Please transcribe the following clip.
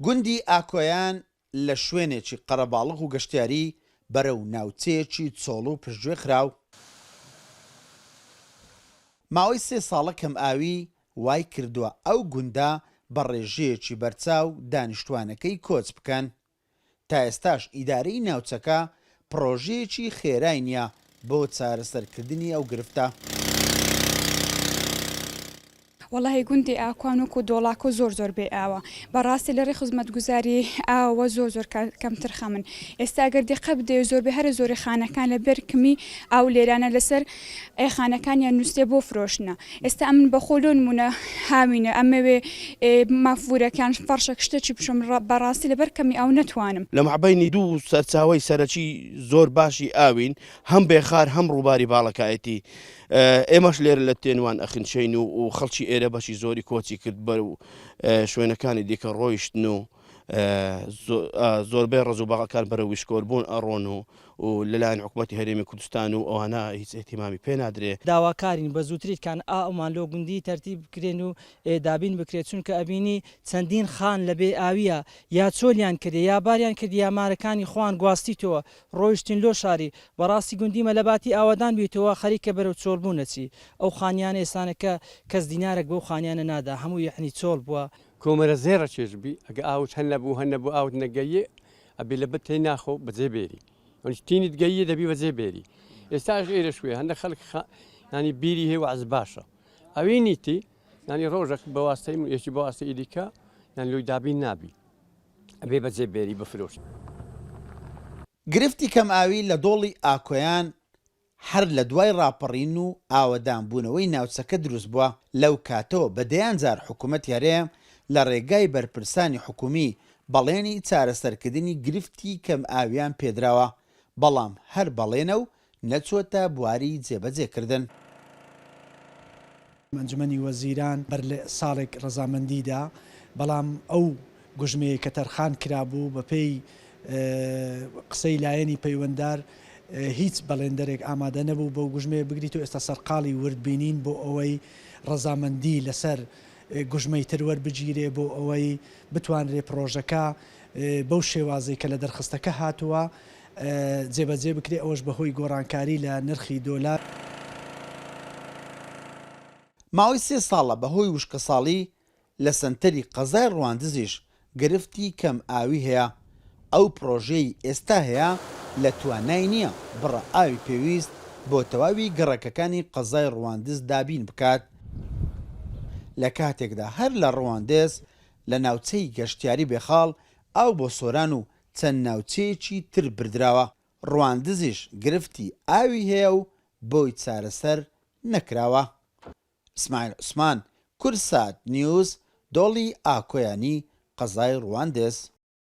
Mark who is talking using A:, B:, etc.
A: گوندی ئاکۆیان لە شوێنێکی قەرەباڵغ و گەشتیاری بەرەو ناوچەیەکی چۆڵ و پشتگوێ خراو. ماوەی 3 ساڵە کەم ئاوی وای کردووە ئەو گوندە بە ڕێژەیەکی بەرچاو دانیشتوانەکەی کۆچ بکەن. تا ئێستاش ئیدارەی ناوچەکە پرۆژەیەکی خێرای نییە بۆ چارەسەرکردنی ئەو گرفتە.
B: والله گوندی ئاکوان وەکو دۆڵاکۆ زۆر بێ ئاوە بەڕاستی لە ڕێ خزمەتگوزاری ئاوە زۆر کەمتر خەمن. ئێستا ئەگەر دقە بدەیە زۆربەی هەرە زۆری خانەکان لە بەرکمی ئاو لێرانە لەسەر خانەکانیان نووسێ بۆ فرۆشنە. ئێستا ئەمن بە خۆلۆ نمونە هاوینە ئەمەوێ مافورەکان فەرشە شتێکی بشم بەڕاستی لە بەرکەمی ئاو نەتوانم.
C: لە مەحبەینی دوو سەرچاوی سەرەکی زۆر باشی ئاوین هەم بێخار هەم ڕووباری باڵەکایەتی. ئێمەش لێرە لە تێنوان ئەخنچین و خەڵکی ئێرە بەشی زۆری کۆچی کرد بەر و شوێنەکانی دیکە ڕۆیشتن و زۆربەی ڕزوباغەکان بەرە ویشکۆربوون ئەڕۆن و لەلایەن حکوومەتی هەرێمی کوردستان و ئەوانە هیچ ئێتیمامی پێ نادرێ.
D: داواکارین بە زووتریتکان ئەومان لۆ گوندی تەرتیب بکرێن و دابین بکرێت چونکە ئەبینی چەندین خان لە بێ ئاویە یا چۆلیان کردێ یا باریان کردی یا مارەکانی خوان گواستیتەوە ڕۆیشتین لۆ شاری. بەڕاستی گوندیمە لە باتی ئاوادان بیتەوە خەریکە بەرەو چۆڵبوونەچی ئەو خانیانە ئێسانەکە کەس دینارێک بەو خانیانە نادا هەموو یەحنی چۆڵ بووە.
E: کۆمەرە زێرە چێژبی ئەگە ئاوت هەن نەبوو ئاوت نەگەیە ئەبێ لە بەتەی ناخۆ بەجێ بێری تینیت گەیە دەبی بەجێ بێری. ئێستاش ئێرە شوێ هەندە خەڵک ینی بیری هەیە وەعز باشە ئەوینیتی ینی ڕۆژێک بەواستەی یەکی بەواستەی دیکە یان لۆی دابین نابی ئەبێ بەجێ بێری بفرۆش.
A: گرفتی کەم ئاوی لە دۆڵی ئاکۆیان هەر لە دوای ڕاپەڕین و ئاوەدانبوونەوەی ناوچەکە دروست بووە. لەو کاتەوە بەدەیان جار حکوومەت هەرێم لە ڕێگای بەرپرسانی حکومی بەڵێنی چارەسەرکردنی گرفتی کەم ئاویان پێدراوە، بەڵام هەر بەڵێنە و نەچۆتە بواری جێبەجێکردن.
F: ئەنجومەنی وەزیران بەر لە ساڵێک ڕەزامەندیدا بەڵام ئەو گوژمەیە کە تەرخان کرابوو بەپێی قسەی لایەنی پەیوەنددار هیچ بەڵێندەرێک ئامادە نەبوو بەو گوژمەیە بگریت و ئێستا سەرقاڵی وردبینین بۆ ئەوەی ڕەزامەندی لەسەر گوژمەی تروەر بگیرێ بۆ ئەوەی بتوانرێ پرۆژەکە بەو شێوازەی کە لە دەرخستەکە هاتووە جێبەجێ بکرێ ئەوەش بەهۆی گۆڕانکاری لە نرخی دۆلار.
A: ماوەی 3 ساڵە بەهۆی وشکە ساڵی لە سنتەری قەزای ڕواندزیش گرفتی کەم ئاوی هەیە. ئەو پرۆژەی ئێستا هەیە لە توانای نییە بڕە ئاوی پێویست بۆ تەواوی گەڕەکەکانی قەزای ڕواندز دابین بکات. لە کاتێکدا هەر لە ڕواندز لە ناوچەی گەشتیاری بێخاڵ ئاو بۆ سۆران و چەند ناوچەیەکی تر بردراوە. ڕواندزیش گرفتی ئاوی هەیە و بۆی چارەسەر نەکراوە. ئیسماعیل عوسمان، کورسات نیوز، دۆڵی ئاکۆیانی قەزای ڕواندز.